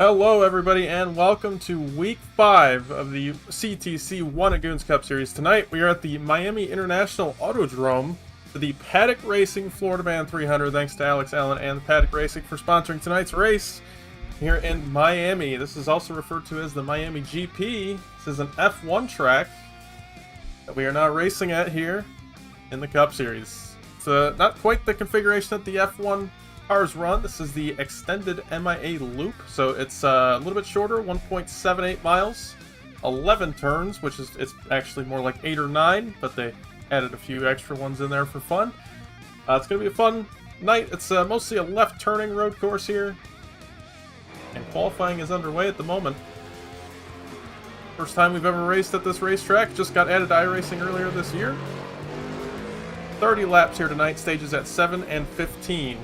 Hello everybody and welcome to week 5 of the CTC One at Goons Cup Series. Tonight we are at the Miami International Autodrome for the Paddock Racing Florida Man 300. Thanks to Alex Allen and Paddock Racing for sponsoring tonight's race here in Miami. This is also referred to as the Miami GP. This is an F1 track that we are now racing at here in the Cup Series. It's not quite the configuration that the F1 cars run. This is the extended MIA loop, so it's a little bit shorter, 1.78 miles, 11 turns, which is it's actually more like 8 or 9, but they added a few extra ones in there for fun. It's going to be a fun night. It's mostly a left turning road course here, and qualifying is underway at the moment. First time we've ever raced at this racetrack. Just got added to iRacing earlier this year. 30 laps here tonight, stages at 7 and 15.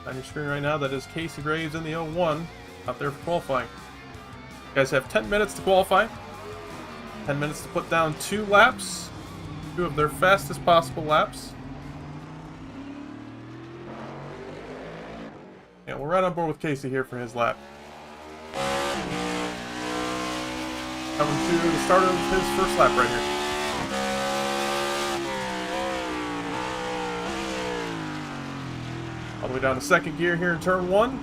On your screen right now, that is Casey Graves in the 01 out there for qualifying. You guys have 10 minutes to qualify. 10 minutes to put down 2 laps. 2 of their fastest possible laps. And we're right on board with Casey here for his lap. Coming to the start of his first lap right here. All the way down to second gear here in turn 1.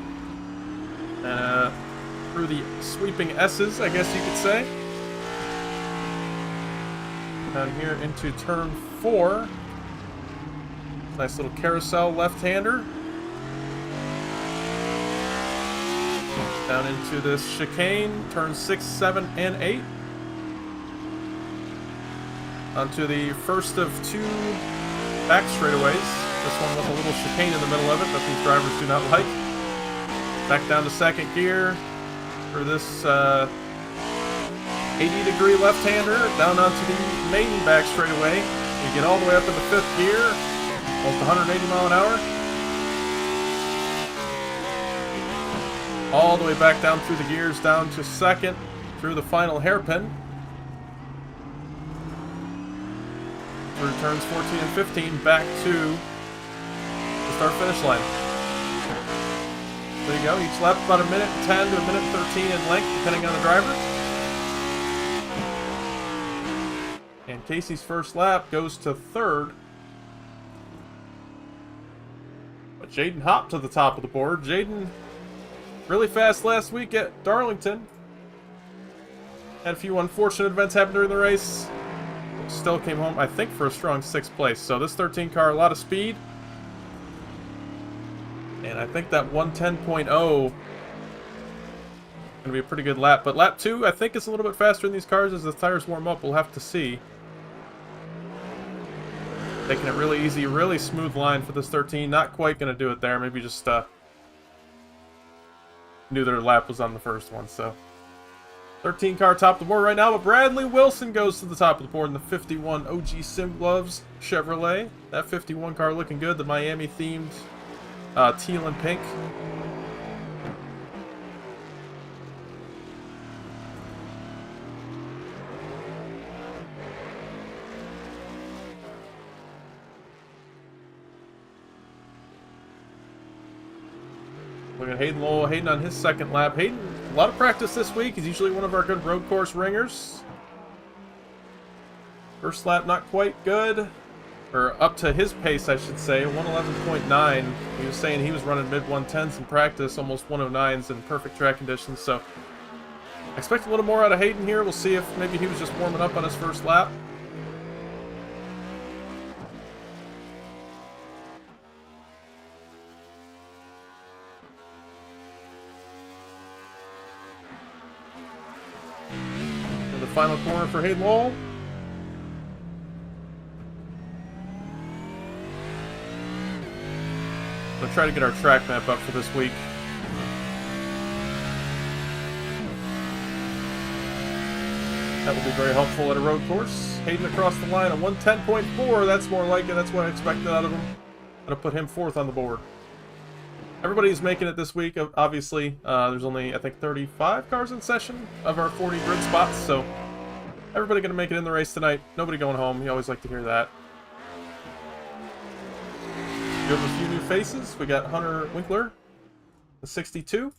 Through the sweeping S's, I guess you could say. Down here into turn 4. Nice little carousel left-hander. Down into this chicane, turn 6, 7, and 8. Onto the first of 2 back straightaways. This one with a little chicane in the middle of it that these drivers do not like. Back down to second gear for this 80-degree left-hander. Down onto the main back straightaway. You get all the way up into 5th gear, almost 180 mile an hour. All the way back down through the gears, down to second, through the final hairpin. Through turns 14 and 15, back to start-finish line. There you go. Each lap about 1:10 to 1:13 in length, depending on the driver. And Casey's first lap goes to 3rd. But Jaden hopped to the top of the board. Jaden, really fast last week at Darlington. Had a few unfortunate events happen during the race. Still came home, I think, for a strong 6th place. So this 13 car, a lot of speed. And I think that 110.0 going to be a pretty good lap. But lap 2, I think, is a little bit faster in these cars as the tires warm up. We'll have to see. Taking it really easy, really smooth line for this 13. Not quite going to do it there. Maybe just knew their lap was on the first one. So 13 car top of the board right now. But Bradley Wilson goes to the top of the board in the 51 OG Sim Gloves Chevrolet. That 51 car looking good. The Miami themed. Teal and pink. Look at Hayden Lowell. Hayden on his second lap. Hayden, a lot of practice this week. He's usually one of our good road course ringers. First lap not quite good. Or up to his pace, I should say, 111.9. He was saying he was running mid-110s in practice, almost 109s in perfect track conditions, so I expect a little more out of Hayden here. We'll see if maybe he was just warming up on his first lap. And the final corner for Hayden Lowell. I'm going to try to get our track map up for this week. That will be very helpful at a road course. Hayden across the line at 110.4. That's more like it. That's what I expected out of him. I'm going to put him 4th on the board. Everybody's making it this week, obviously. There's only, I think, 35 cars in session of our 40 grid spots, so everybody going to make it in the race tonight. Nobody going home. You always like to hear that. We have a few new faces. We got Hunter Winkler the 62.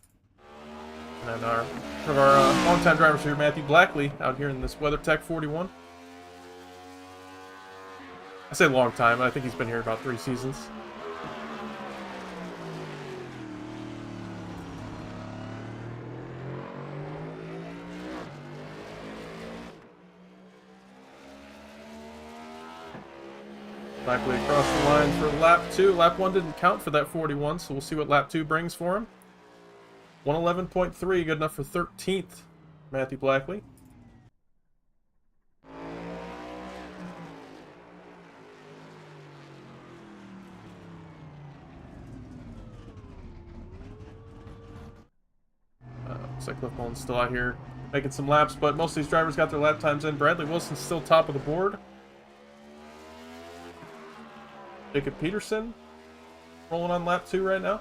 And one of our longtime drivers here, Matthew Blackley, out here in this WeatherTech 41. I say long time, I think he's been here about 3 seasons. Blackley across the line for lap 2. Lap 1 didn't count for that 41, so we'll see what lap 2 brings for him. 111.3, good enough for 13th, Matthew Blackley. Looks like Cliff Mullins still out here making some laps, but most of these drivers got their lap times in. Bradley Wilson's still top of the board. Jacob Peterson rolling on lap 2 right now.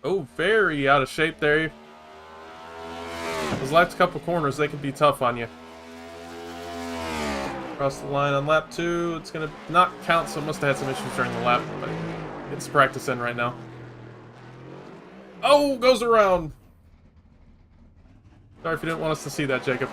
Oh, very out of shape there. Those last couple corners, they can be tough on you. Across the line on lap 2. It's going to not count, so it must have had some issues during the lap. But it's practice in right now. Oh, goes around. Sorry if you didn't want us to see that, Jacob.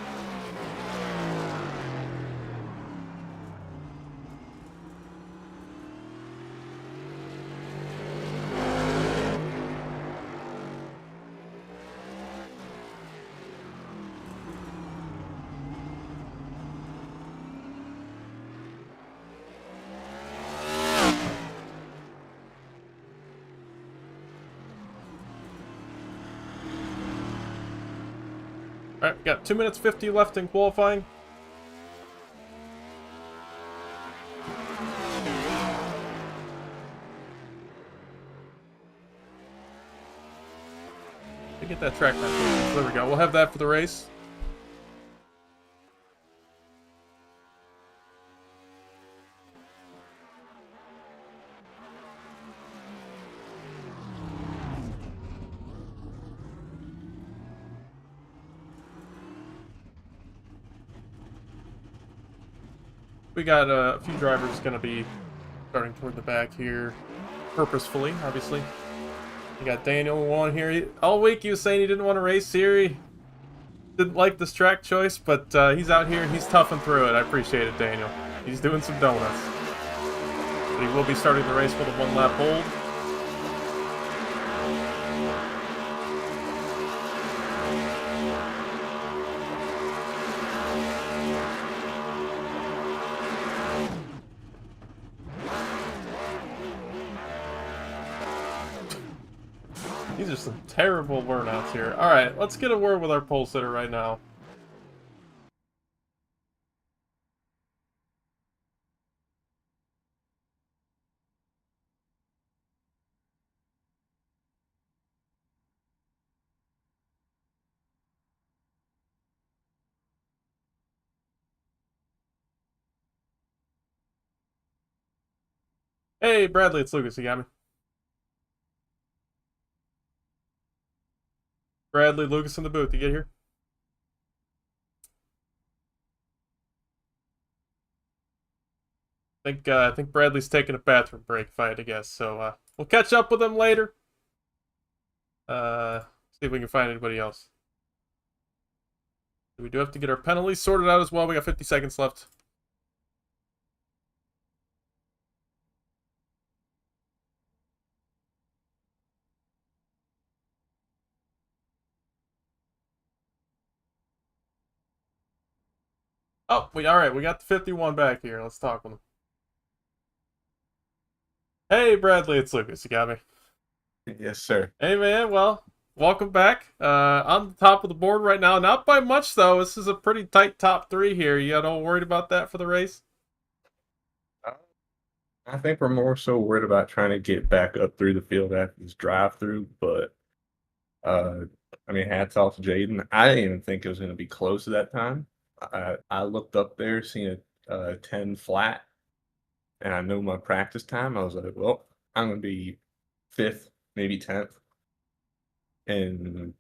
Alright, we got 2 minutes 50 left in qualifying. To get that track back. There we go. We'll have that for the race. We got a few drivers going to be starting toward the back here, purposefully, obviously. You got Daniel on here. All week he was saying he didn't want to race here. He didn't like this track choice, but he's out here and he's toughing through it. I appreciate it, Daniel. He's doing some donuts. But he will be starting the race with a 1-lap hold. These are some terrible burnouts here. Alright, let's get a word with our pole sitter right now. Hey, Bradley, it's Lucas. You got me? Bradley, Lucas in the booth. You get here? I think Bradley's taking a bathroom break, if I had to guess. So we'll catch up with him later. See if we can find anybody else. We do have to get our penalties sorted out as well. We got 50 seconds left. Oh, all right. We got the 51 back here. Let's talk with him. Hey, Bradley, it's Lucas. You got me? Yes, sir. Hey, man. Well, welcome back. On the top of the board right now. Not by much, though. This is a pretty tight top 3 here. You at all worried about that for the race? I think we're more so worried about trying to get back up through the field after this drive-through, but I mean, hats off to Jaden. I didn't even think it was going to be close at that time. I looked up there, seen a 10 flat, and I know my practice time. I was like, well, I'm going to be 5th, maybe 10th. and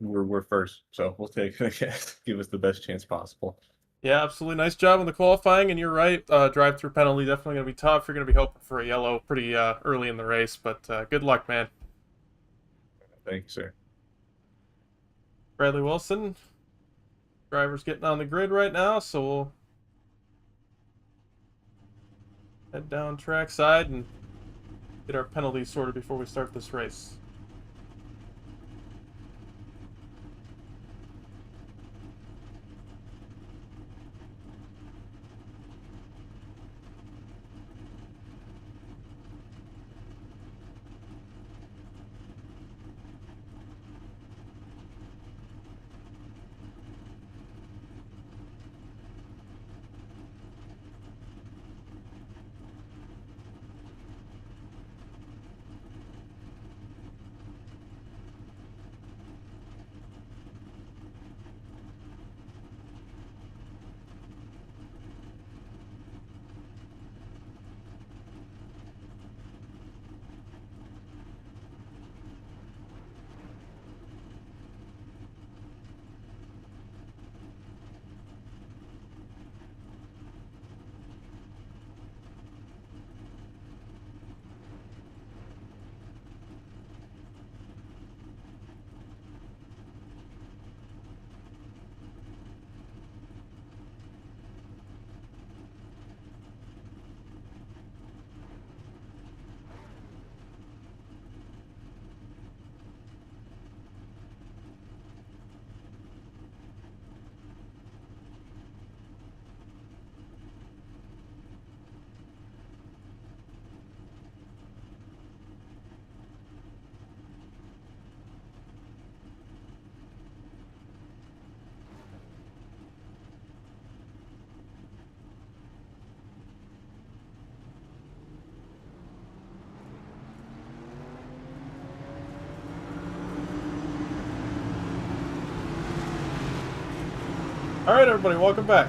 we're first, so we'll take give us the best chance possible. Yeah, absolutely. Nice job on the qualifying, and you're right. Drive-through penalty definitely going to be tough. You're going to be hoping for a yellow pretty early in the race, but good luck, man. Thank you, sir. Bradley Wilson, driver's getting on the grid right now, so we'll head down trackside and get our penalties sorted before we start this race. All right, everybody, welcome back.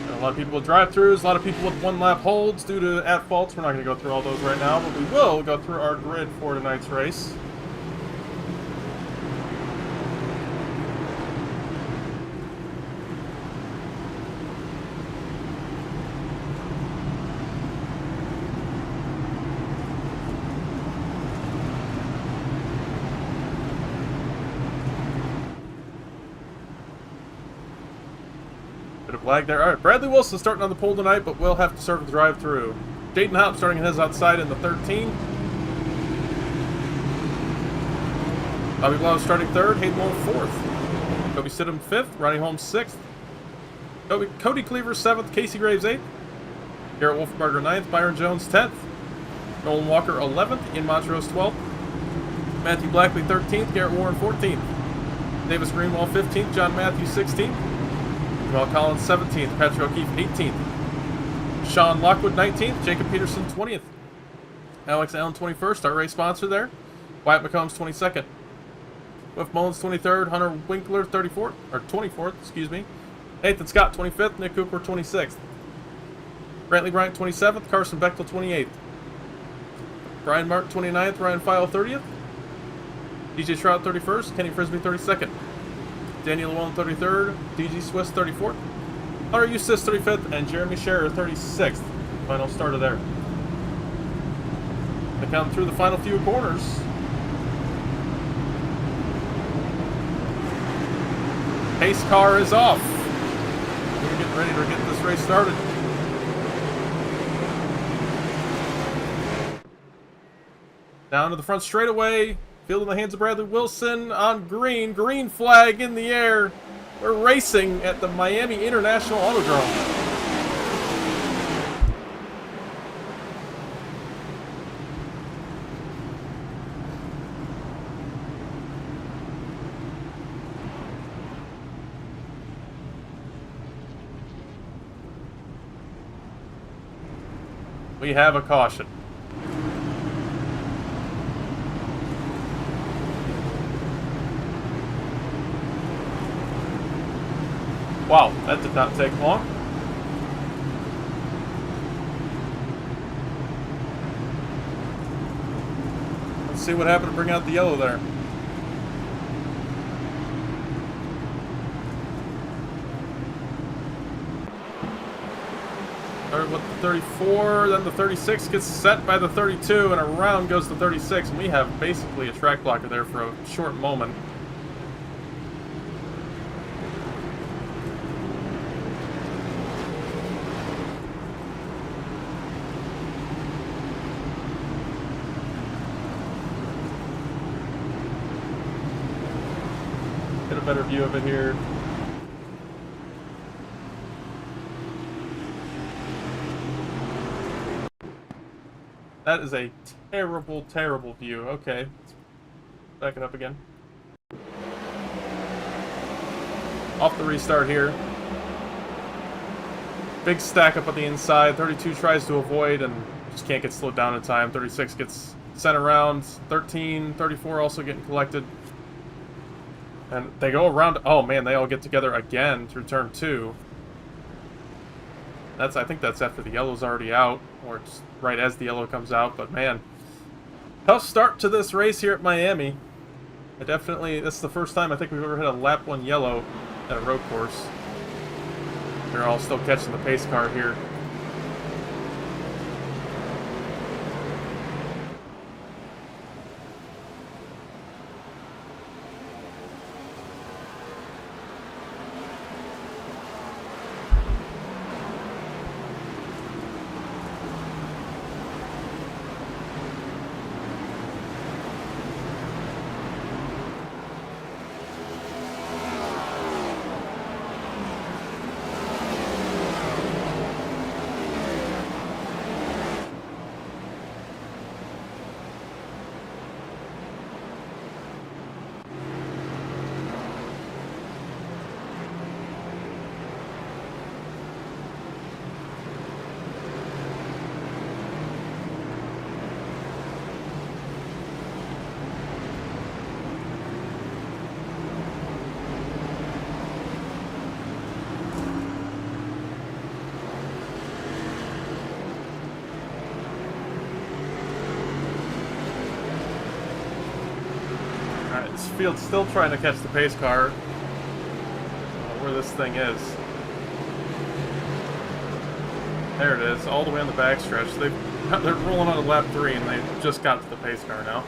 A lot of people with drive-thrus, a lot of people with one-lap holds due to at-faults. We're not going to go through all those right now, but we will go through our grid for tonight's race. Bit of lag there. All right, Bradley Wilson starting on the pole tonight, but will have to serve the drive-through. Jaden Hopp starting his outside in the 13. Bobby Blau starting third, Hayden Lowell fourth. Kobe Sidham fifth, Ronnie Holmes sixth. Cody Cleaver seventh, Casey Graves eighth. Garrett Wolfenbarger ninth, Byron Jones 10th. Nolan Walker 11th, Ian Montrose 12th. Matthew Blackley 13th, Garrett Warren 14th. Davis Greenwald 15th, John Matthews 16th. Jamal Collins 17th, Patrick O'Keefe 18th. Sean Lockwood 19th, Jacob Peterson 20th. Alex Allen 21st, our race sponsor there. Wyatt McCombs 22nd. Cliff Mullins 23rd, Hunter Winkler 34th, or 24th, excuse me. Nathan Scott 25th, Nick Cooper 26th. Brantley Bryant 27th, Carson Bechtel 28th. Brian Mark 29th, Ryan File 30th. DJ Trout 31st, Kenny Frisbee 32nd. Daniel Llewellyn 33rd, DG Swiss 34th. Hunter Eustace 35th, and Jeremy Scherer 36th. Final starter there. They come through the final few corners. Pace car is off. We're getting ready to get this race started. Down to the front straightaway. Field in the hands of Bradley Wilson on green. Green flag in the air. We're racing at the Miami International Autodrome. We have a caution. Wow, that did not take long. Let's see what happened to bring out the yellow there. Started with the 34, then the 36 gets set by the 32, and around goes the 36, and we have basically a track blocker there for a short moment. Get a better view of it here. That is a terrible, terrible view. Okay, let's back it up again. Off the restart here. Big stack up on the inside. 32 tries to avoid and just can't get slowed down in time. 36 gets sent around. 13, 34 also getting collected. And they go around. Oh man, they all get together again to turn 2. I think that's after the yellow's already out, or it's right as the yellow comes out, but man. Tough start to this race here at Miami. This is the first time I think we've ever had a lap 1 yellow at a road course. They're all still catching the pace car here. This field's still trying to catch the pace car. Where this thing is. There it is, all the way on the backstretch. They're rolling on to lap 3 and they just got to the pace car now.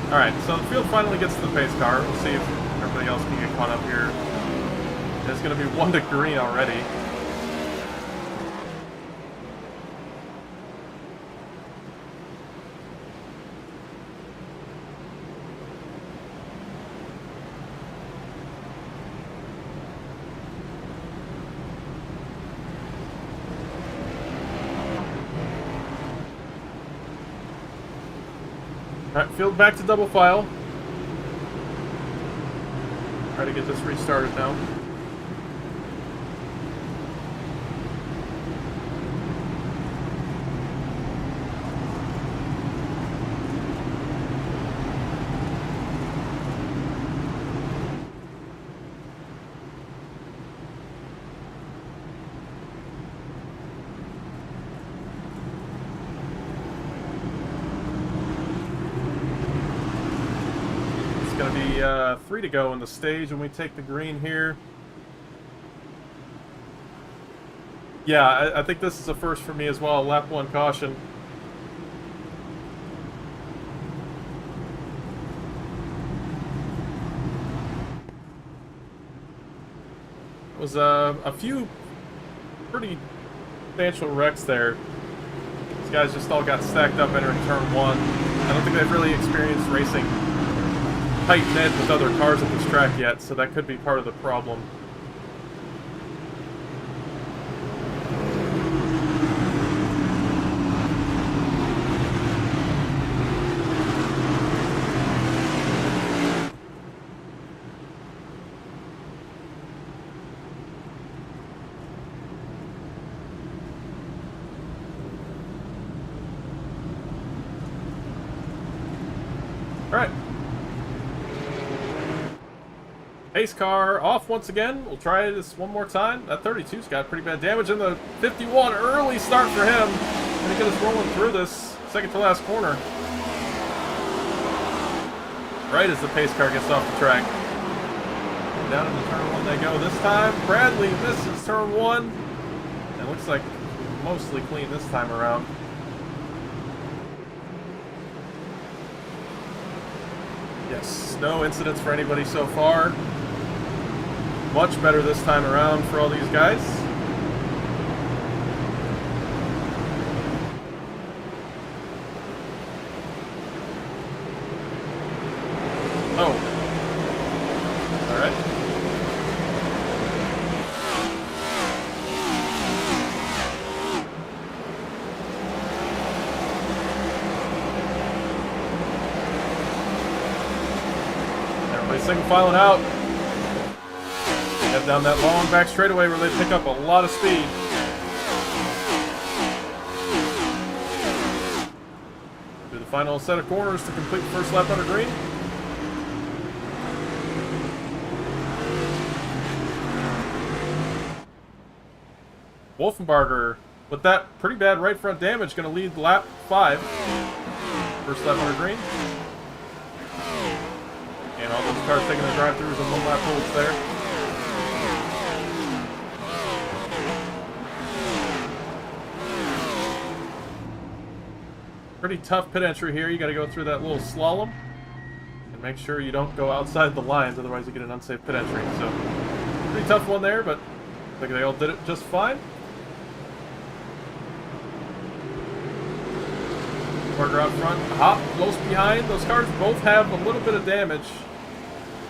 Alright, so the field finally gets to the pace car. We'll see if everybody else can get caught up here. It's going to be 1 to green already. Alright, field back to double file. Try to get this restarted now. Going to be 3 to go in the stage when we take the green here. Yeah, I think this is a first for me as well. Lap 1 caution. It was a few pretty substantial wrecks there. These guys just all got stacked up entering turn 1. I don't think they've really experienced racing tight knit with other cars at this track yet, so that could be part of the problem. Alright. Pace car off once again. We'll try this one more time. That 32's got pretty bad damage in the 51. Early start for him. Gonna get us rolling through this second to last corner. Right as the pace car gets off the track. Down into turn 1 they go this time. Bradley misses turn 1. It looks like mostly clean this time around. Yes, no incidents for anybody so far. Much better this time around for all these guys. Oh. All right. Everybody's single filing out. Head down that long back straightaway where they pick up a lot of speed. Do the final set of corners to complete the first lap under green. Wolfenbarger, with that pretty bad right front damage, going to lead lap 5. First lap under green. And all those cars taking the drive-thrus and 1 lap holds there. Pretty tough pit entry here. You got to go through that little slalom and make sure you don't go outside the lines, otherwise you get an unsafe pit entry. So, pretty tough one there, but I think they all did it just fine. Barger out front, hop close behind. Those cars both have a little bit of damage,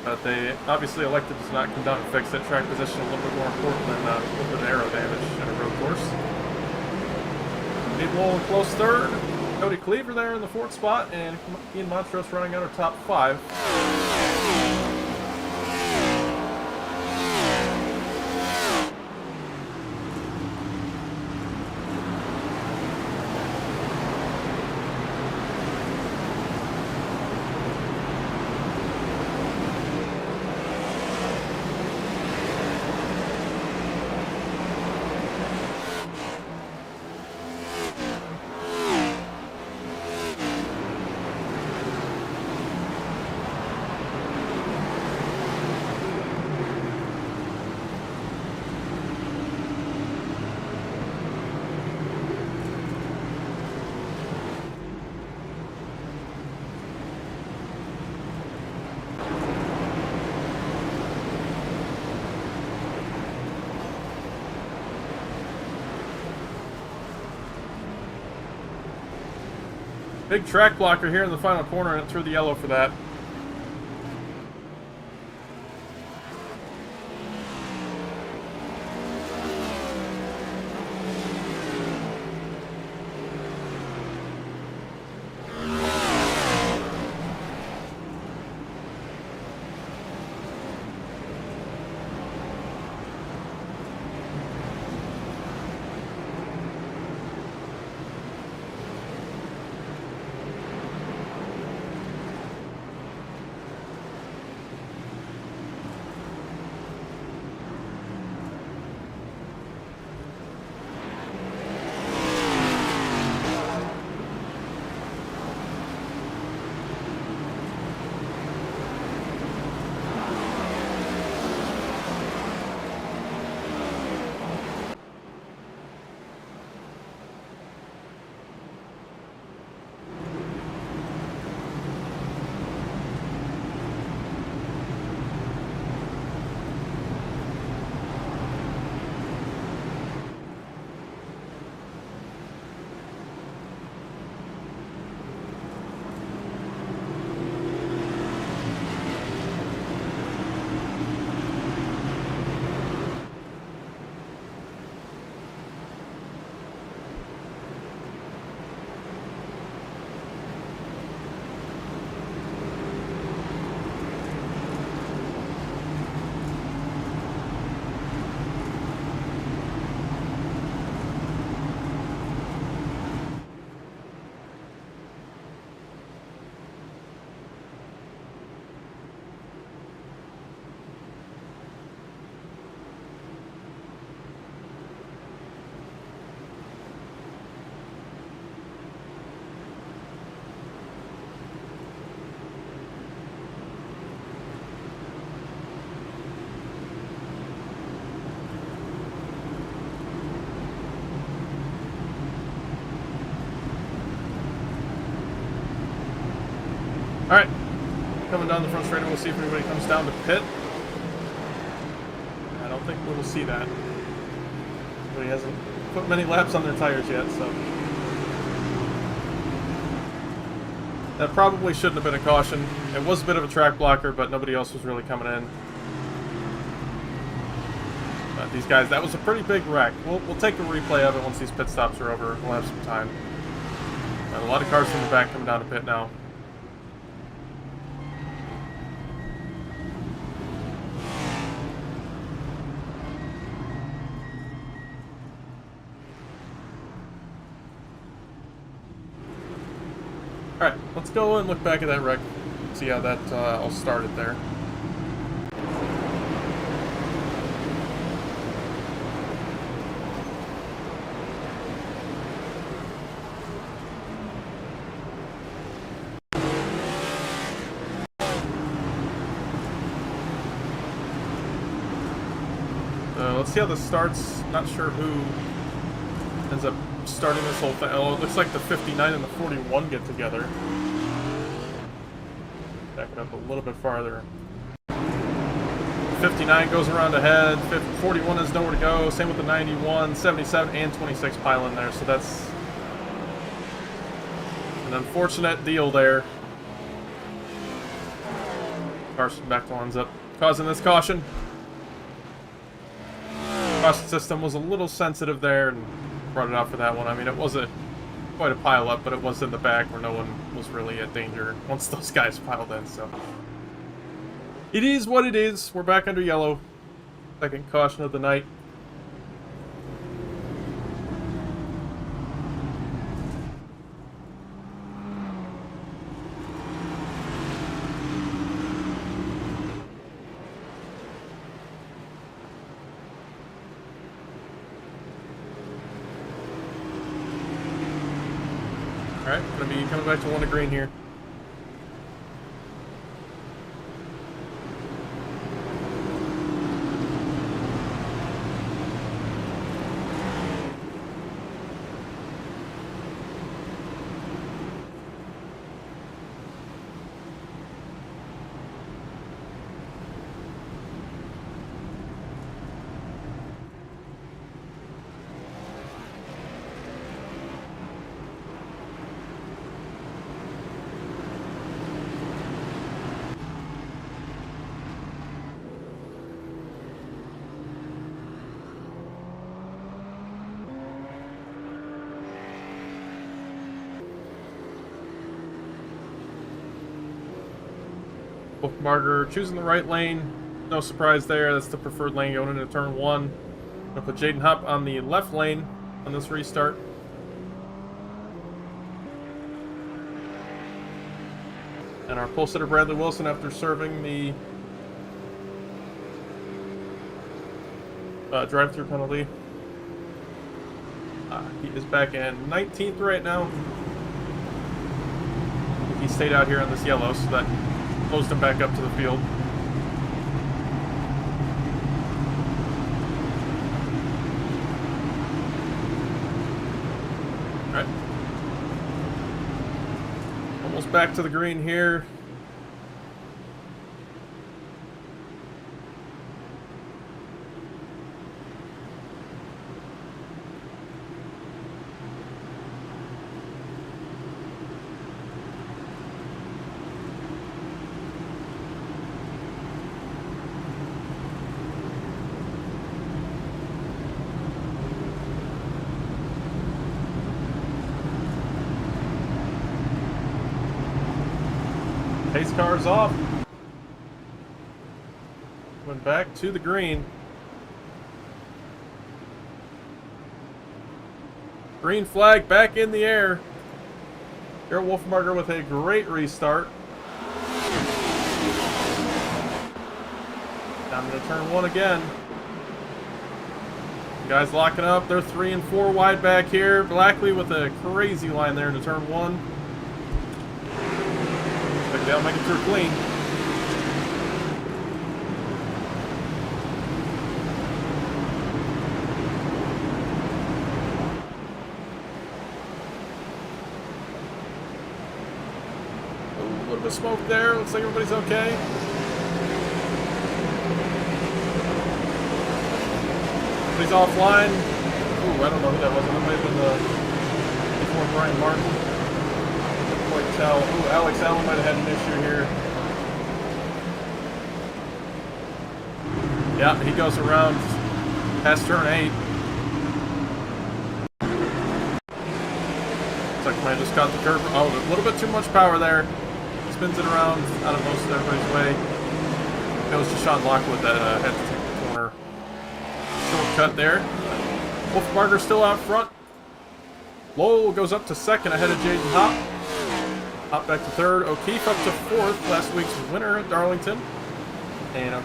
but they obviously elected to not come down and fix it. Track position a little bit more important than a little bit of aero damage in a road course. Need Lowell in close third. Cody Cleaver there in the 4th spot, and Ian Montrose running out of top 5. Big track blocker here in the final corner, and through the yellow for that. Alright, coming down the front straight, we'll see if anybody comes down to pit. I don't think we'll see that. But he hasn't put many laps on their tires yet, so. That probably shouldn't have been a caution. It was a bit of a track blocker, but nobody else was really coming in. But these guys, that was a pretty big wreck. We'll take a replay of it once these pit stops are over. We'll have some time. And a lot of cars from the back coming down to pit now. Alright, let's go and look back at that wreck, see how that all started there. Let's see how this starts. Not sure who ends up starting this whole thing. Oh, it looks like the 59 and the 41 get together. Back it up a little bit farther. 59 goes around ahead. 41 has nowhere to go. Same with the 91, 77, and 26 pile in there. So that's an unfortunate deal there. Carson back lines up, causing this caution. Caution system was a little sensitive there and brought it out for that one. I mean, it was quite a pile up, but it was in the back where no one was really at danger once those guys piled in, so. It is what it is. We're back under yellow. Second caution of the night. Alright, gonna be coming back to one to green here. Marger choosing the right lane. No surprise there. That's the preferred lane going into turn one. Gonna put Jaden Hupp on the left lane on this restart. And our pole sitter Bradley Wilson, after serving the drive-through penalty, he is back in 19th right now. He stayed out here on this yellow, so that closed him back up to the field. Alright. Almost back to the green here. Pace car's off. Went back to the green. Green flag back in the air. Garrett Wolfenbarger with a great restart. Down to turn one again. Guys locking up. They're 3 and 4 wide back here. Blackley with a crazy line there into turn one. They'll make it through clean. of smoke there. Looks like everybody's okay. He's offline. Ooh, I don't know who that was. That might have been the before Brian Martin. Couldn't quite tell. Ooh, Alex Allen might have had an issue here. Yeah, he goes around past turn 8. Looks like man just caught the curve. Oh, a little bit too much power there. Spins it around out of most of everybody's way. That was Deshaun Lockwood that had to take the corner. Shortcut there. Wolfbarger still out front. Lowell goes up to second ahead of Jaden Hop. Hop back to third. O'Keefe up to fourth. Last week's winner at Darlington. And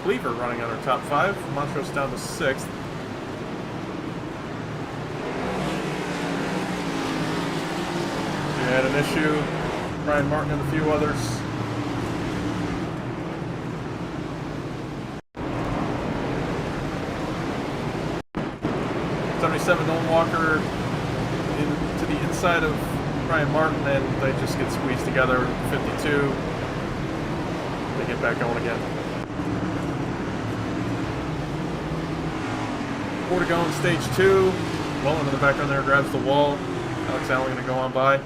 Cleaver running on our top 5. Montrose down to 6th. We had an issue. Brian Martin and a few others. 77 Nolan Walker to the inside of Brian Martin, and they just get squeezed together. 52. They get back going again. 4 to go in stage 2. Well into the background there, grabs the wall. Alex Allen going to go on by.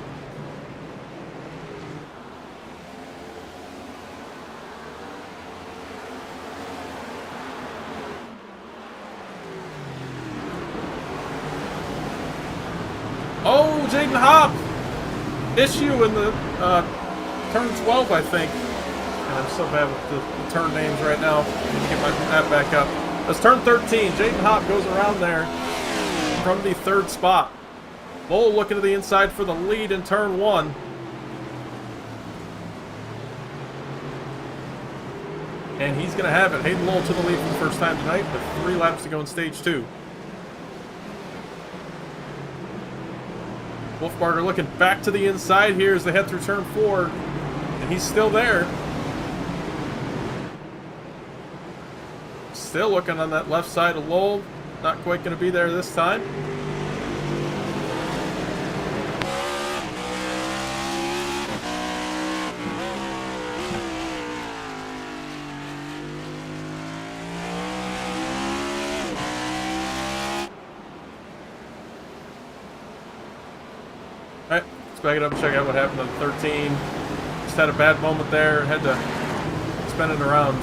Oh, Jaden Hop! Issue in the turn 12, I think. And I'm so bad with the turn names right now. I need to get my map back up. That's turn 13. Jaden Hop goes around there from the 3rd spot. Lowell looking to the inside for the lead in turn 1. And he's going to have it. Hayden Lowell to the lead for the first time tonight with 3 laps to go in stage 2. Wolfbarger looking back to the inside here as they head through turn 4. And he's still there. Still looking on that left side of Lowell. Not quite going to be there this time. Alright, let's back it up and check out what happened on 13. Just had a bad moment there. Had to spin it around.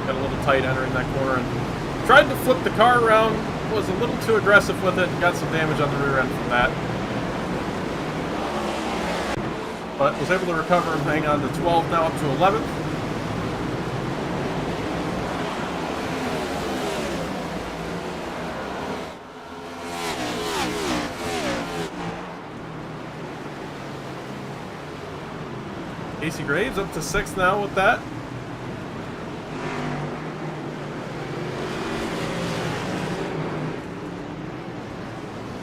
Got a little tight entering that corner and tried to flip the car around. Was a little too aggressive with it. Got some damage on the rear end from that. But was able to recover and hang on to 12, now up to 11th. Casey Graves up to 6th now with that.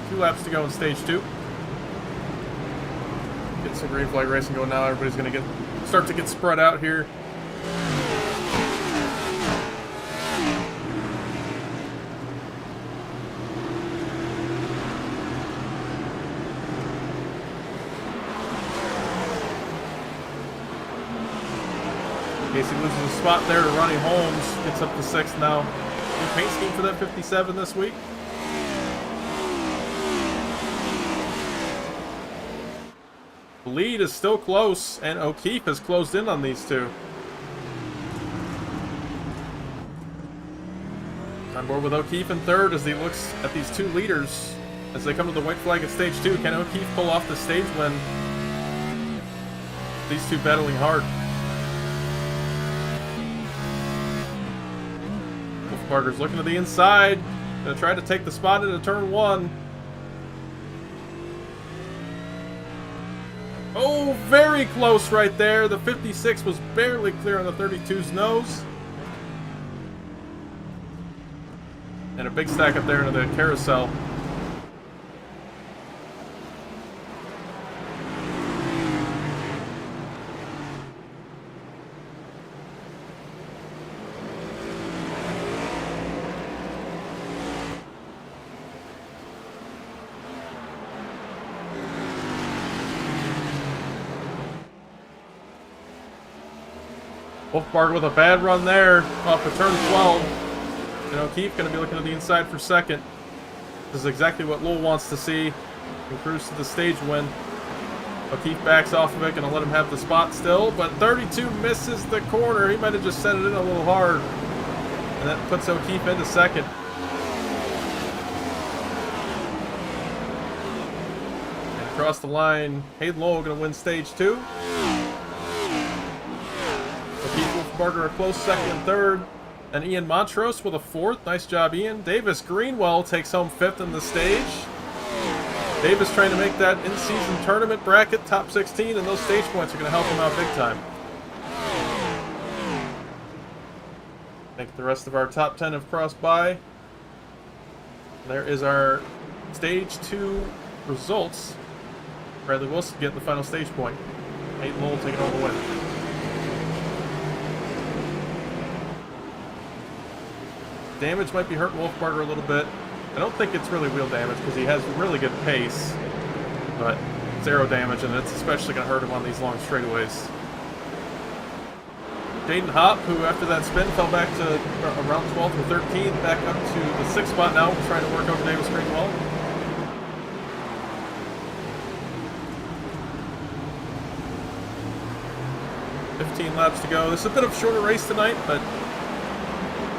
Two laps to go in stage 2. Get some green flag racing going now. Everybody's going to start to get spread out here. Casey loses a spot there to Ronnie Holmes. Gets up to 6th now. New paint scheme for that 57 this week. The lead is still close, and O'Keefe has closed in on these two. On board with O'Keefe in 3rd as he looks at these 2 leaders as they come to the white flag at stage 2. Can O'Keefe pull off the stage win? These two battling hard. Wolfbarger's looking to the inside. Gonna try to take the spot into turn 1. Oh, very close right there. The 56 was barely clear on the 32's nose. And a big stack up there into the carousel. Wolfbarger with a bad run there off of turn 12. And O'Keefe going to be looking at the inside for second. This is exactly what Lowell wants to see. And cruise to the stage win. O'Keefe backs off of it, going to let him have the spot still. But 32 misses the corner. He might have just sent it in a little hard. And that puts O'Keefe into second. And across the line, Hayden Lowell going to win stage 2. O'Keefe Wolfbarger a close second and third. And Ian Montrose with a fourth. Nice job, Ian. Davis Greenwell takes home fifth in the stage. Davis trying to make that in-season tournament bracket top 16, and those stage points are going to help him out big time. I think the rest of our top 10 have crossed by. There is our stage 2 results. Bradley Wilson getting the final stage point. Hayden Lowell taking home the win. Damage might be hurting Wolfbarger a little bit. I don't think it's really wheel damage because he has really good pace, but it's aero damage, and it's especially going to hurt him on these long straightaways. Jaden Hopp, who after that spin fell back to around 12th or 13th, back up to the 6th spot now, trying to work over Davis Greenwell. "15 laps to go." This is a bit of a shorter race tonight, but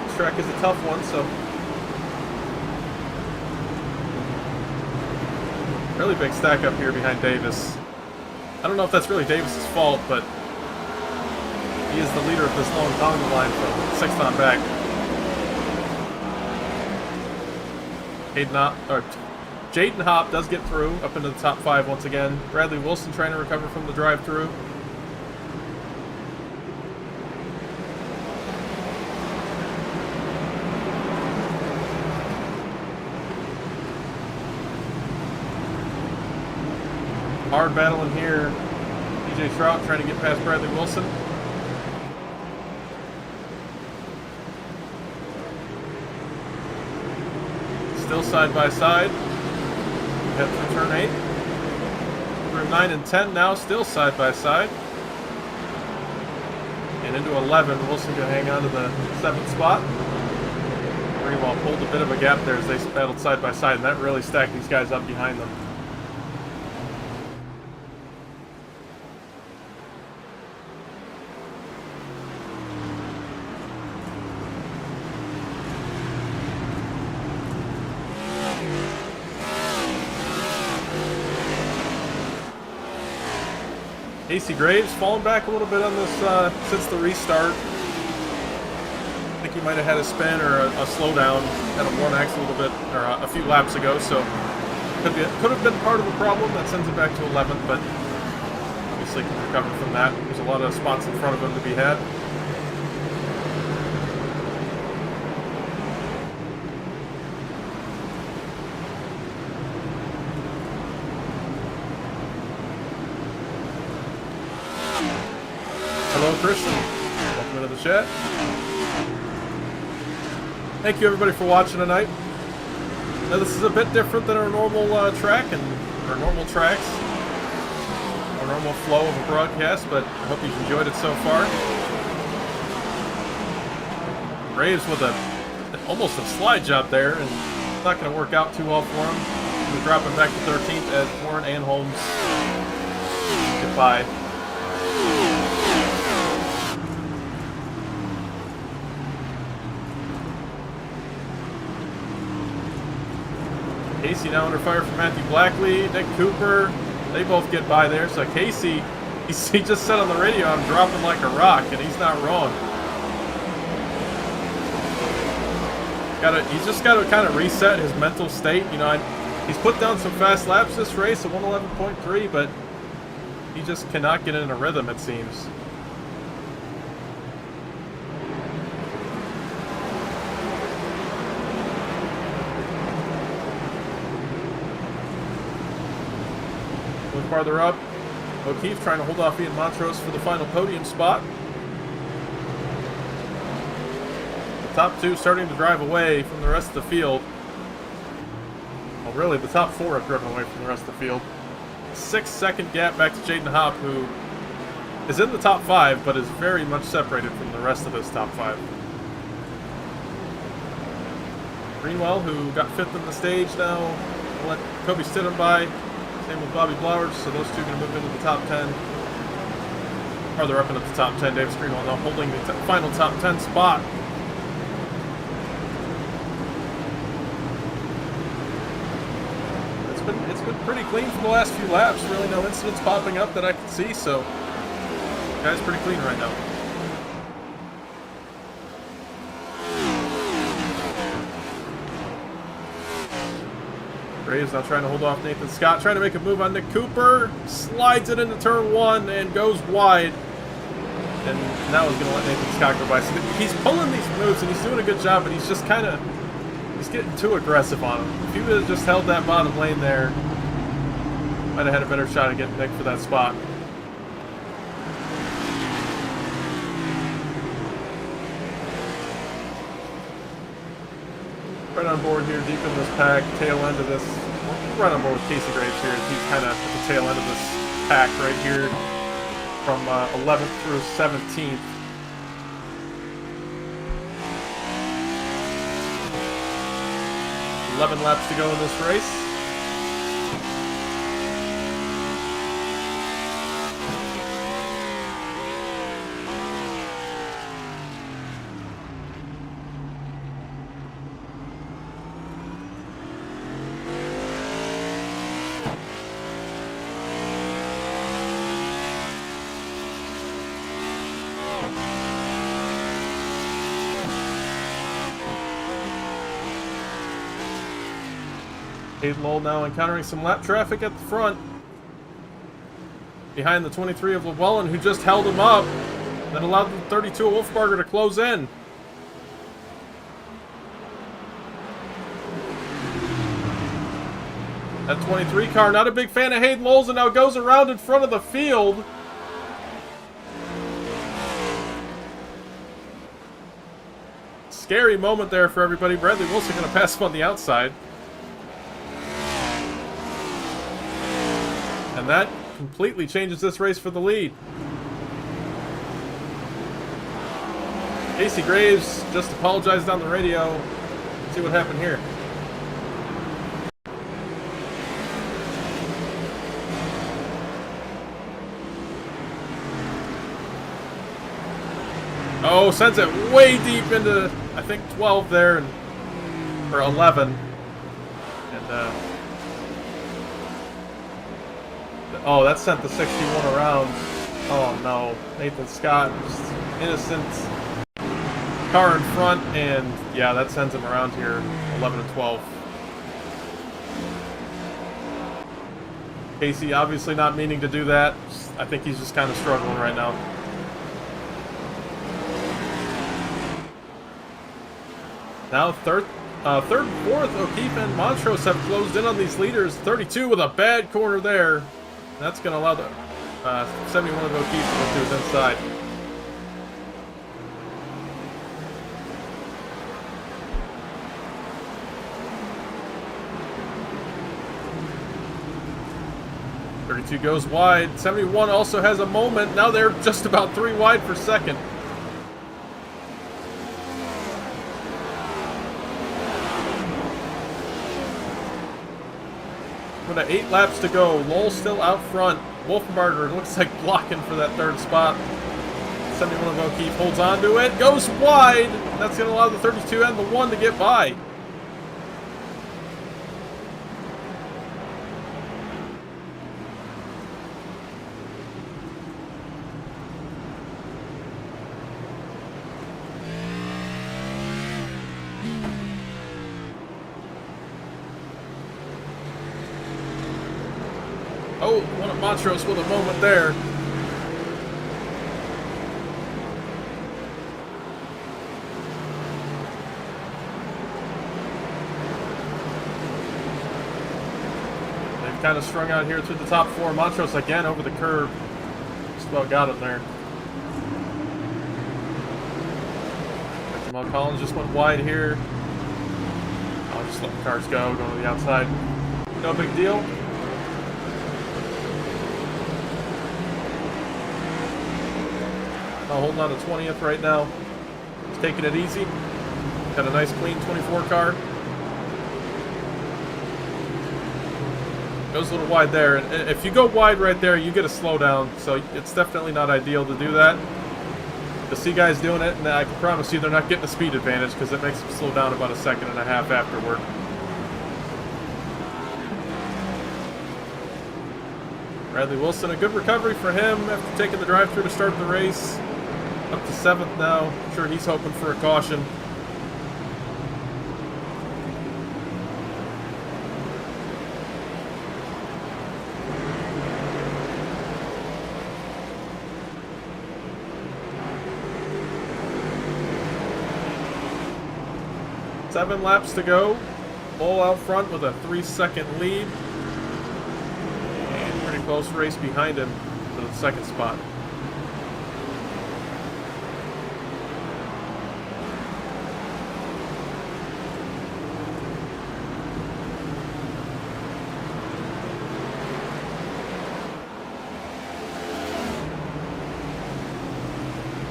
this track is a tough one, so really big stack up here behind Davis. I don't know if that's really Davis's fault, but he is the leader of this long conga line from 6th on back. Jaden Hopp does get through up into the top 5 once again. Bradley Wilson trying to recover from the drive-through. Hard battle in here. DJ Trout trying to get past Bradley Wilson. Still side by side. Head through turn 8. Through 9 and 10 now, still side by side. And into 11, Wilson going to hang on to the 7th spot. Greenwell pulled a bit of a gap there as they battled side by side, and that really stacked these guys up behind them. Casey Graves falling back a little bit on this since the restart. I think he might have had a spin or a slowdown at a one X a little bit, or a few laps ago, so could have been part of the problem that sends him back to 11th, but obviously can recover from that. There's a lot of spots in front of him to be had. Hello, Christian. Welcome into the chat. Thank you, everybody, for watching tonight. Now, this is a bit different than our normal track and our normal tracks, our normal flow of a broadcast, but I hope you've enjoyed it so far. Graves with almost a slide job there, and it's not going to work out too well for him. We're dropping back to 13th as Warren and Holmes get by. Casey now under fire from Matthew Blackley, Nick Cooper. They both get by there. So Casey, he just said on the radio, "I'm dropping like a rock," and he's not wrong. He's just got to kind of reset his mental state. You know, he's put down some fast laps this race, a 111.3, but he just cannot get in a rhythm, it seems. Farther up, O'Keefe trying to hold off Ian Montrose for the final podium spot. The top 2 starting to drive away from the rest of the field. Well, really, the top 4 have driven away from the rest of the field. 6-second gap back to Jaden Hopp, who is in the top 5, but is very much separated from the rest of his top 5. Greenwell, who got 5th in the stage now, let Kobe Stidham by. Same with Bobby Blowers, so those two are going to move into the top 10. Or they're up into the top 10. Davis Greenwell now holding the final top 10 spot. It's been pretty clean for the last few laps. Really no incidents popping up that I can see, so guy's pretty clean right now. Graves now trying to hold off Nathan Scott, trying to make a move on Nick Cooper, slides it into turn 1 and goes wide. And now he's going to let Nathan Scott go by. So he's pulling these moves and he's doing a good job, but he's just kind of, he's getting too aggressive on him. If he would have just held that bottom lane there, might have had a better shot at getting Nick for that spot. Right on board here, deep in this pack, tail end of this. Right on board with Casey Graves here. He's kind of at the tail end of this pack right here, from 11th through 17th. $11 laps to go in this race. Hayden Lowell now encountering some lap traffic at the front. Behind the 23 of Llewellyn, who just held him up. That allowed the 32 of Wolfbarger to close in. That 23 car, not a big fan of Hayden Lowell's, and now goes around in front of the field. Scary moment there for everybody. Bradley Wilson going to pass him on the outside. And that completely changes this race for the lead. Casey Graves just apologized on the radio. Let's see what happened here. Oh, sends it way deep into, I think, 12 there, or 11. And, oh, that sent the 61 around. Oh, no. Nathan Scott, just innocent car in front, and, yeah, that sends him around here, 11 and 12. Casey obviously not meaning to do that. I think he's just kind of struggling right now. Now third and fourth, O'Keefe and Montrose have closed in on these leaders. 32 with a bad corner there. That's going to allow the 71 of O'Keefe to go to his inside. .32 goes wide. 71 also has a moment. Now they're just about 3 wide for second. With 8 laps to go, Lowell still out front. Wolfenbarger looks like blocking for that third spot. 71 of O'Keefe holds on to it, goes wide. That's going to allow the 32 and the 1 to get by. Oh, one of Montrose with a moment there. They've kind of strung out here through the top 4. Montrose again over the curb. Just about got him there. Jamal Collins just went wide here. I'll just let the cars go to the outside. No big deal. holding on to 20th right now. He's taking it easy. Got a nice clean 24 car. Goes a little wide there. And if you go wide right there, you get a slowdown. So it's definitely not ideal to do that. You'll see guys doing it, and I can promise you they're not getting a speed advantage because it makes them slow down about a second and a half afterward. Bradley Wilson, a good recovery for him after taking the drive-through to start the race. Up to 7th now. I'm sure he's hoping for a caution. Seven laps to go. Bull out front with a 3-second lead. And pretty close race behind him for the 2nd spot.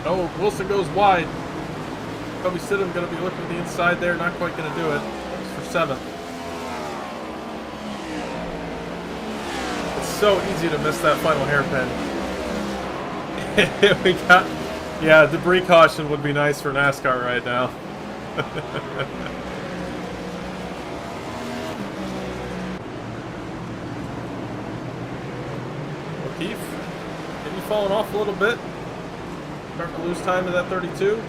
Oh, Wilson goes wide. Kobe Stidham going to be looking at the inside there. Not quite going to do it. It's for 7th. It's so easy to miss that final hairpin. We got, yeah, debris caution would be nice for NASCAR right now. O'Keefe, maybe falling off a little bit. Starting to lose time to that 32.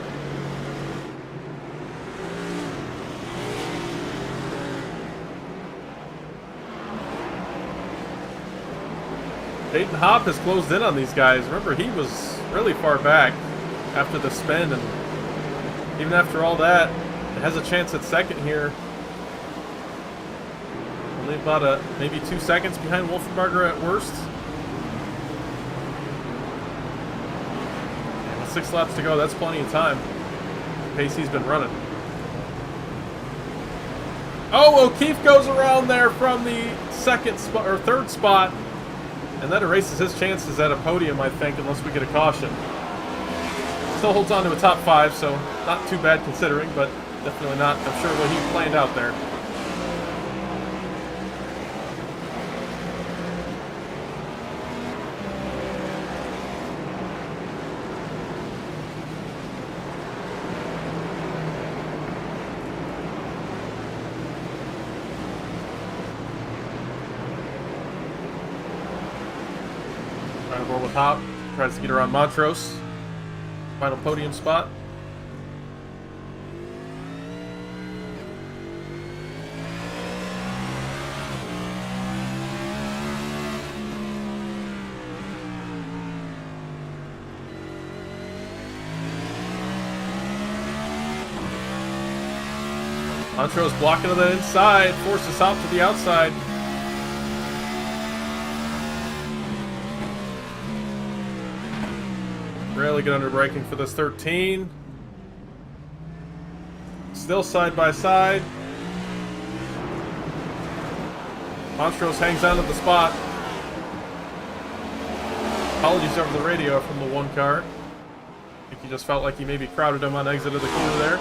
Dayton Hopp has closed in on these guys. Remember, he was really far back after the spin, and even after all that, it has a chance at 2nd here. Only about maybe 2 seconds behind Wolfenbarger at worst. And with 6 laps to go, that's plenty of time. The pace he's been running. Oh, O'Keefe goes around there from the 2nd spot or 3rd spot. And that erases his chances at a podium, I think, unless we get a caution. Still holds on to a top 5, so not too bad considering, but definitely not, I'm sure, what he planned out there. With Hop, tries to get around Montrose. Final podium spot. Montrose blocking to the inside, forces Hop to the outside. Really good under braking for this 13. Still side by side. Montrose hangs on to the spot. Apologies over the radio from the 1 car. I think he just felt like he maybe crowded him on exit of the corner there.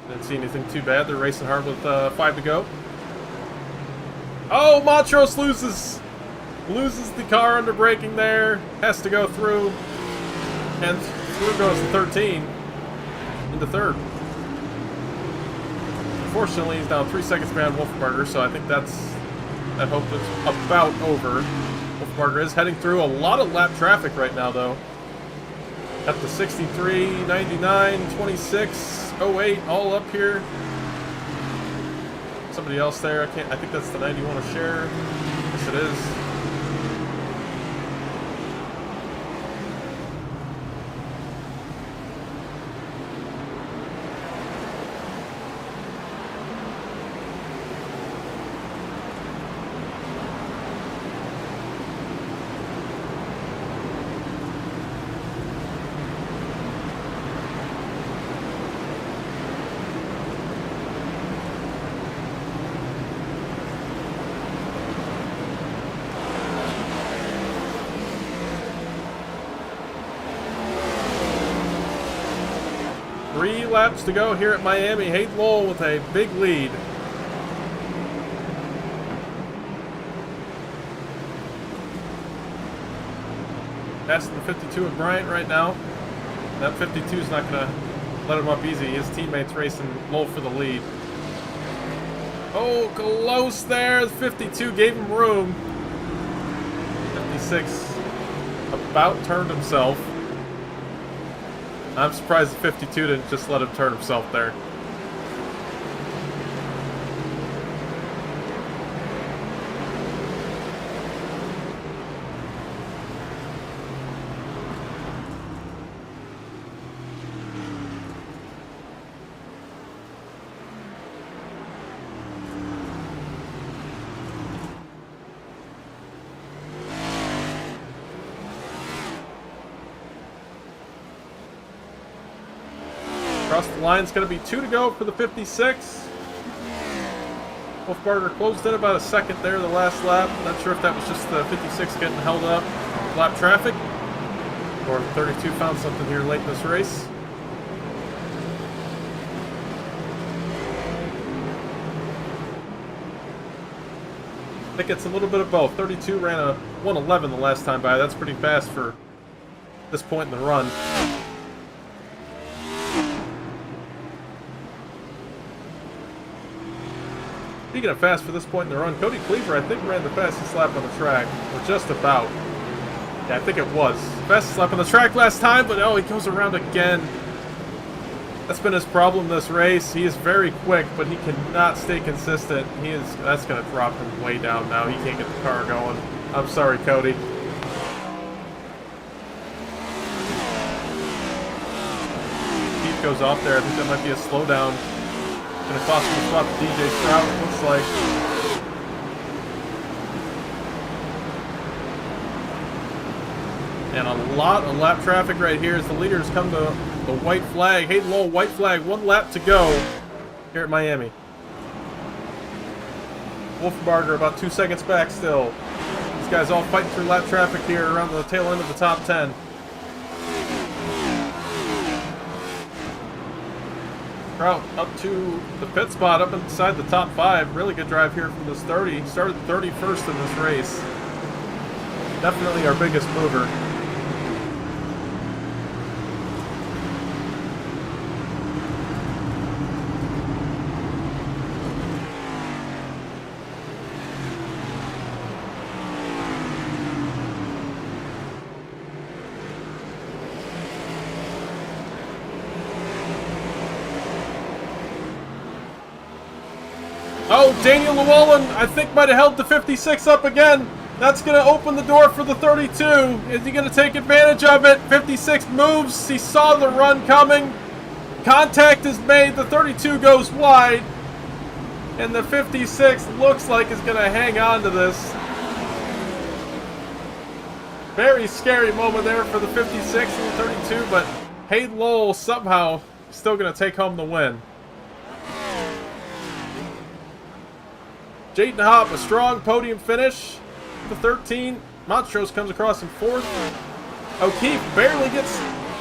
Didn't see anything too bad. They're racing hard with 5 to go. Oh, Montrose loses the car under braking there. Has to go through. And through goes the 13 into 3rd. Unfortunately, he's now 3 seconds behind Wolfenbarger, so I think that hope is about over. Wolfenbarger is heading through a lot of lap traffic right now, though. Up to 63, 99, 26, 08, all up here. Somebody else there. I think that's the 91 a share. Yes, it is. 3 laps to go here at Miami. Hayden Lowell with a big lead. Passing the 52 of Bryant right now. That 52 is not going to let him up easy. His teammates racing low for the lead. Oh, close there. The 52 gave him room. 56 about turned himself. I'm surprised the 52 didn't just let him turn himself there. Across the line, it's going to be 2 to go for the 56. Wolfbarger closed in about a second there the last lap. Not sure if that was just the 56 getting held up lap traffic, or the 32 found something here late in this race. I think it's a little bit of both. 32 ran a 1:11 the last time by. That's pretty fast for this point in the run. Speaking of fast for this point in the run, Cody Cleaver, I think, ran the fastest lap on the track, or just about. Yeah, I think it was. Fastest lap on the track last time, but oh, he goes around again. That's been his problem this race. He is very quick, but he cannot stay consistent. That's going to drop him way down now. He can't get the car going. I'm sorry, Cody. Pete goes off there. I think that might be a slowdown. Gonna cost him a spot to DJ Strout, it looks like. And a lot of lap traffic right here as the leaders come to the white flag. Hayden Lowell, white flag, 1 lap to go here at Miami. Wolfbarger about 2 seconds back still. These guys all fighting through lap traffic here around the tail end of the top 10. Trout up to the pit spot, up inside the top 5. Really good drive here from this 30. Started 31st in this race. Definitely our biggest mover. Oh, Daniel Llewellyn, I think, might have held the 56 up again. That's going to open the door for the 32. Is he going to take advantage of it? 56 moves. He saw the run coming. Contact is made. The 32 goes wide. And the 56 looks like is going to hang on to this. Very scary moment there for the 56 and the 32, but Hayden Lowell somehow still going to take home the win. Jaden Hopp, a strong podium finish. The 13. Montrose comes across in 4th. O'Keefe barely gets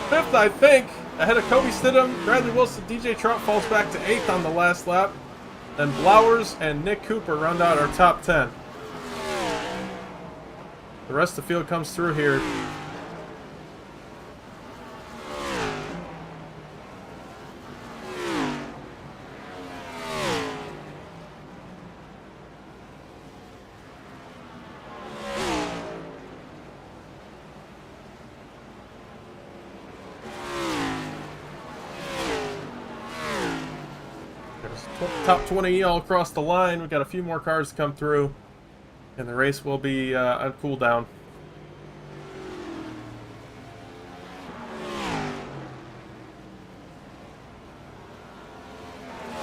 5th, I think. Ahead of Kobe Stidham. Bradley Wilson, DJ Trout falls back to 8th on the last lap. Then Blowers and Nick Cooper round out our top 10. The rest of the field comes through here. Top 20 all across the line. We've got a few more cars to come through, and the race will be on cool down.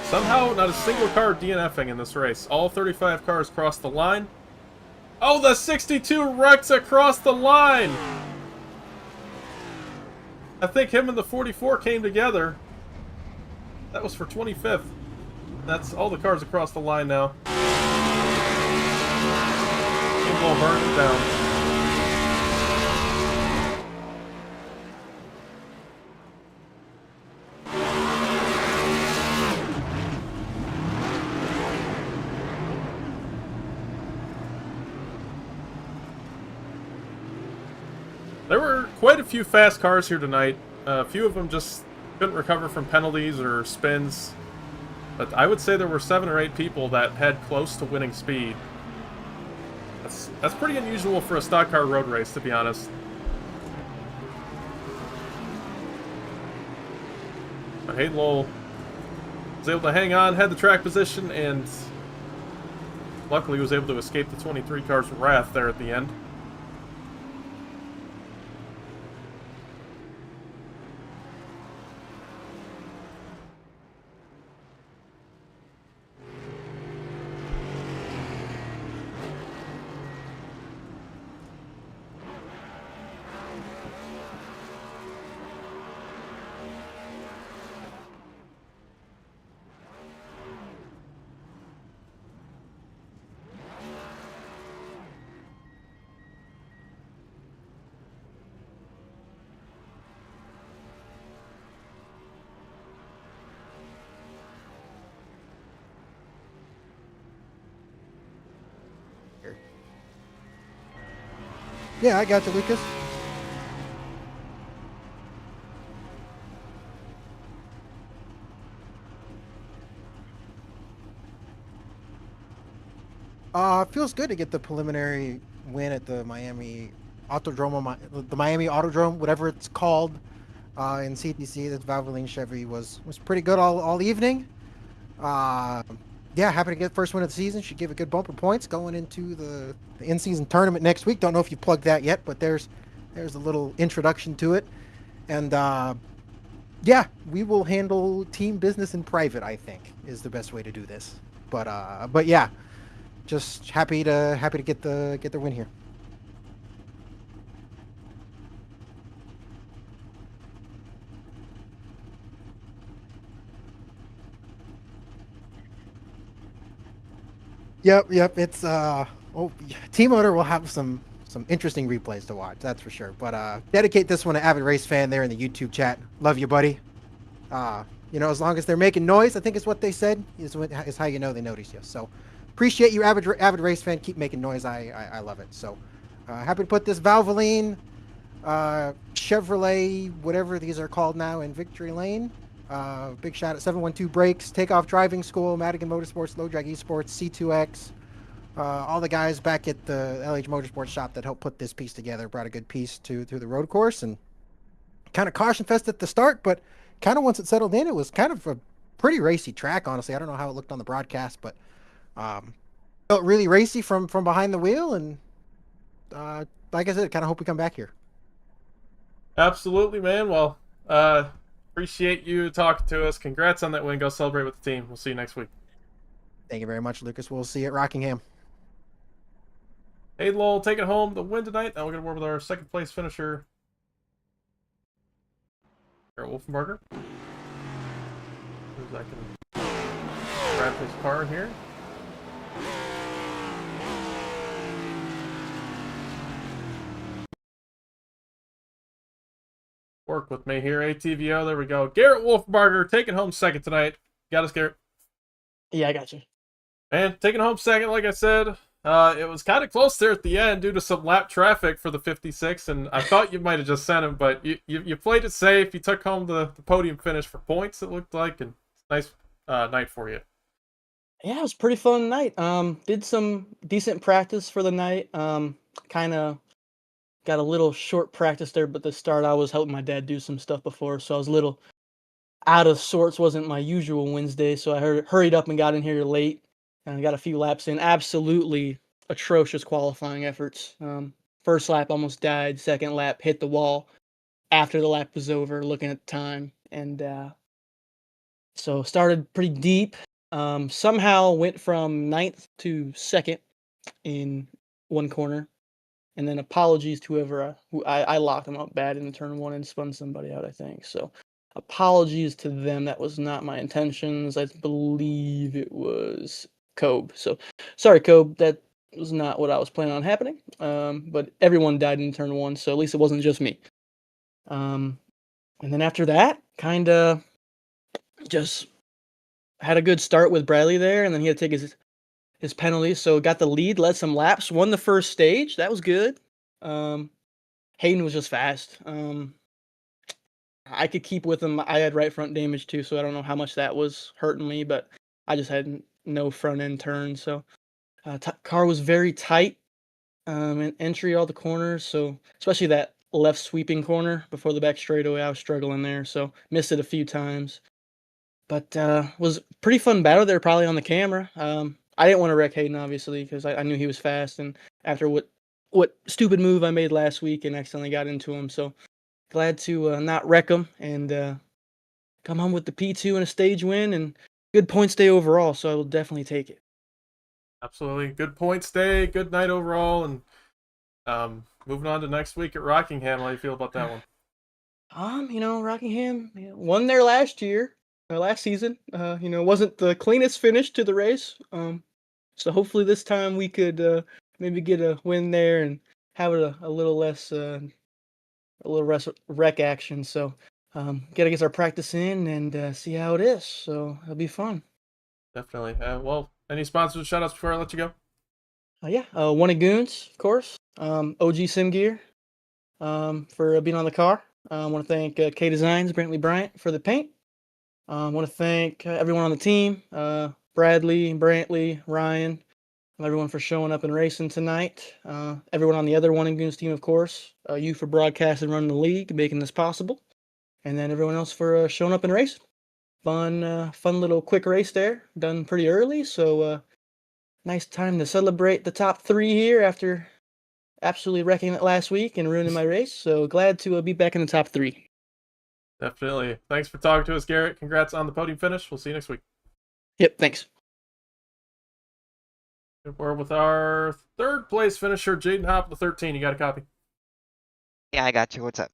Somehow, not a single car DNFing in this race. All 35 cars cross the line. Oh, the 62 wrecks across the line! I think him and the 44 came together. That was for 25th. That's all the cars across the line now. We'll burn it down. There were quite a few fast cars here tonight. A few of them just couldn't recover from penalties or spins. But I would say there were 7 or 8 people that had close to winning speed. That's pretty unusual for a stock car road race, to be honest. But Hayden Lowell was able to hang on, had the track position, and luckily was able to escape the 23 car's wrath there at the end. Yeah, I got you, Lucas. Feels good to get the preliminary win at the Miami Autodrome, the Miami Autodrome, whatever it's called, in CTC. This Valvoline Chevy was pretty good all evening. Yeah, happy to get first win of the season. Should give a good bump of points going into the in-season tournament next week. Don't know if you plugged that yet, but there's a little introduction to it. And yeah, we will handle team business in private, I think, is the best way to do this. But yeah, just happy to get the win here. Yep. It's Team Motor will have some interesting replays to watch, that's for sure. But dedicate this one to Avid Race Fan there in the YouTube chat. Love you, buddy. As long as they're making noise, I think is what they said, is how you know they notice you. So appreciate you, Avid Race Fan. Keep making noise. I love it. So happy to put this Valvoline, Chevrolet, whatever these are called now, in Victory Lane. Big shout out 712 Brakes, Takeoff Driving School, Madigan Motorsports, Low Drag Esports, C2X, all the guys back at the LH Motorsports shop that helped put this piece together. Brought a good piece to the road course, and kind of caution fest at the start, but kind of once it settled in, it was kind of a pretty racy track, honestly. I don't know how it looked on the broadcast, but felt really racy from behind the wheel, and like I said, kind of hope we come back here. Absolutely, man. Well, appreciate you talking to us. Congrats on that win. Go celebrate with the team. We'll see you next week. Thank you very much, Lucas. We'll see you at Rockingham. Hayden Lowell taking home the win tonight. Now we're going to work with our second place finisher, Garrett Wolfenbarger. I can grab his car here. Work with me here, ATVO. There we go. Garrett Wolfenbarger taking home second tonight. Got us, Garrett? Yeah, I got you. And taking home second, like I said, it was kind of close there at the end due to some lap traffic for the 56, and I thought you might have just sent him, but you played it safe. You took home the podium finish for points, it looked like, and nice night for you. Yeah, it was a pretty fun night. Did some decent practice for the night. Kind of got a little short practice there, but the start I was helping my dad do some stuff before, so I was a little out of sorts. Wasn't my usual Wednesday, so I hurried up and got in here late and got a few laps in. Absolutely atrocious qualifying efforts. First lap almost died. Second lap hit the wall after the lap was over, looking at the time. And so started pretty deep. Somehow went from 9th to 2nd in one corner. And then apologies to whoever I locked them up bad in the turn 1 and spun somebody out, I think. So apologies to them. That was not my intentions. I believe it was Cobe. So sorry, Cobe. That was not what I was planning on happening. But everyone died in turn 1, so at least it wasn't just me. And then after that, kind of just had a good start with Bradley there, and then he had to take his penalties, so got the lead, led some laps, won the first stage. That was good. Hayden was just fast. I could keep with him. I had right front damage too, so I don't know how much that was hurting me, but I just had no front end turn. So car was very tight and entry all the corners. So especially that left sweeping corner before the back straightaway, I was struggling there. So missed it a few times, but was pretty fun battle there. Probably on the camera. I didn't want to wreck Hayden obviously because I knew he was fast, and after what stupid move I made last week and accidentally got into him. So glad to not wreck him and come home with the P2 and a stage win and good points day overall. So I will definitely take it. Absolutely. Good points day, good night overall, and moving on to next week at Rockingham. How do you feel about that one? Rockingham won there last year, last season. Wasn't the cleanest finish to the race. So hopefully this time we could maybe get a win there and have it a little less wreck action. So gotta get our practice in and see how it is. So it'll be fun. Definitely. Well, any sponsors shout outs before I let you go? One of Goons, of course. OG Sim Gear for being on the car. I want to thank K Designs, Brantley Bryant for the paint. I want to thank everyone on the team, Bradley, Brantley, Ryan, and everyone for showing up and racing tonight. Everyone on the other One in Goons team, of course. You for broadcasting, running the league, making this possible. And then everyone else for showing up and racing. Fun little quick race there. Done pretty early, so nice time to celebrate the top 3 here after absolutely wrecking it last week and ruining my race. So glad to be back in the top 3. Definitely. Thanks for talking to us, Garrett. Congrats on the podium finish. We'll see you next week. Yep, thanks. We're with our third place finisher, Jaden Hopp, the 13. You got a copy? Yeah, I got you. What's up?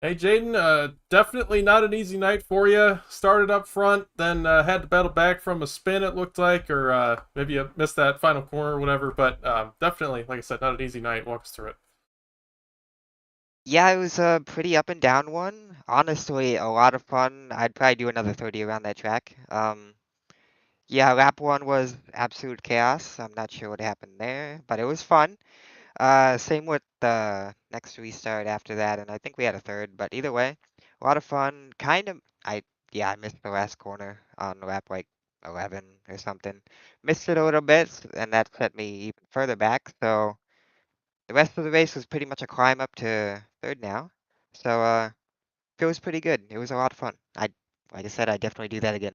Hey, Jaden, definitely not an easy night for you. Started up front, then had to battle back from a spin, it looked like, or maybe you missed that final corner or whatever, but definitely, like I said, not an easy night. Walk us through it. Yeah, it was a pretty up and down one. Honestly, a lot of fun. I'd probably do another 30 around that track. Yeah, lap 1 was absolute chaos. I'm not sure what happened there, but it was fun. Same with the next restart after that, and I think we had a third, but either way, a lot of fun. I missed the last corner on lap like 11 or something. Missed it a little bit, and that set me even further back, so the rest of the race was pretty much a climb up to third now. So, feels pretty good. It was a lot of fun. Like I said, I'd definitely do that again.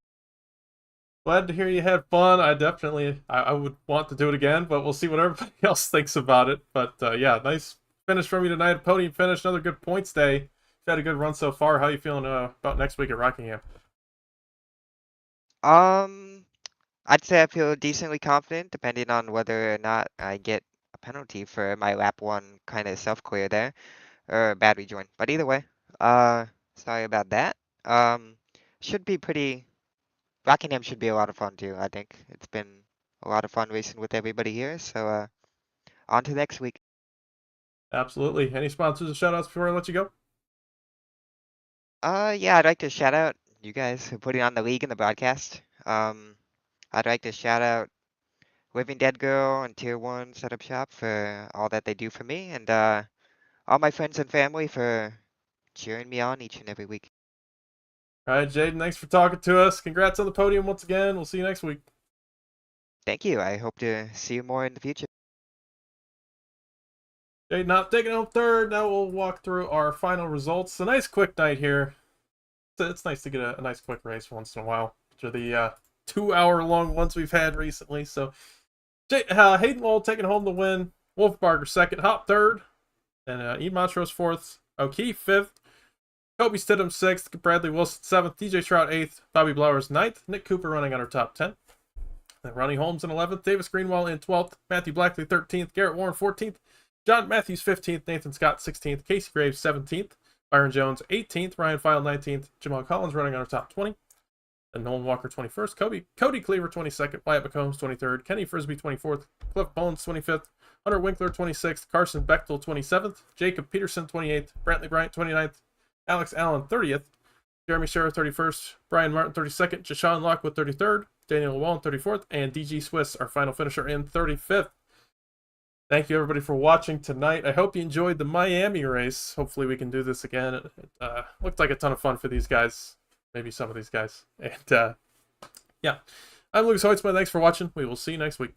Glad to hear you had fun. I would want to do it again, but we'll see what everybody else thinks about it. But yeah, nice finish from you tonight. Podium finish, another good points day. You've had a good run so far. How are you feeling about next week at Rockingham? I'd say I feel decently confident, depending on whether or not I get a penalty for my lap 1 kind of self-clear there, or bad rejoin. But either way, sorry about that. Should be pretty. Rockingham should be a lot of fun too. I think it's been a lot of fun racing with everybody here. So, on to next week. Absolutely. Any sponsors or shout outs before I let you go? Yeah, I'd like to shout out you guys who put it on the league and the broadcast. I'd like to shout out Living Dead Girl and Tier 1 Setup Shop for all that they do for me, and all my friends and family for cheering me on each and every week. All right, Jaden, thanks for talking to us. Congrats on the podium once again. We'll see you next week. Thank you. I hope to see you more in the future. Jaden Hopp taking home third. Now we'll walk through our final results. A nice quick night here. It's nice to get a nice quick race once in a while after the 2-hour-long ones we've had recently. So Hayden Lowell taking home the win. Wolfbarger second. Hopp third. And E. Montrose fourth. O'Keefe fifth. Kobe Stidham 6th, Bradley Wilson 7th, DJ Trout 8th, Bobby Blowers 9th, Nick Cooper running on our top 10. Then Ronnie Holmes in 11th, Davis Greenwell in 12th, Matthew Blackley 13th, Garrett Warren 14th, John Matthews 15th, Nathan Scott 16th, Casey Graves 17th, Byron Jones 18th, Ryan File 19th, Jamal Collins running on our top 20. Then Nolan Walker 21st, Cody Cleaver 22nd, Wyatt McCombs 23rd, Kenny Frisbee 24th, Cliff Bones 25th, Hunter Winkler 26th, Carson Bechtel 27th, Jacob Peterson 28th, Brantley Bryant 29th, Alex Allen 30th, Jeremy Sherrill 31st, Brian Martin 32nd, Jashawn Lockwood 33rd, Daniel Llewellyn 34th, and DG Swiss, our final finisher, in 35th. Thank you, everybody, for watching tonight. I hope you enjoyed the Miami race. Hopefully we can do this again. It looked like a ton of fun for these guys. Maybe some of these guys. And, yeah. I'm Lucas Hoitzman. Thanks for watching. We will see you next week.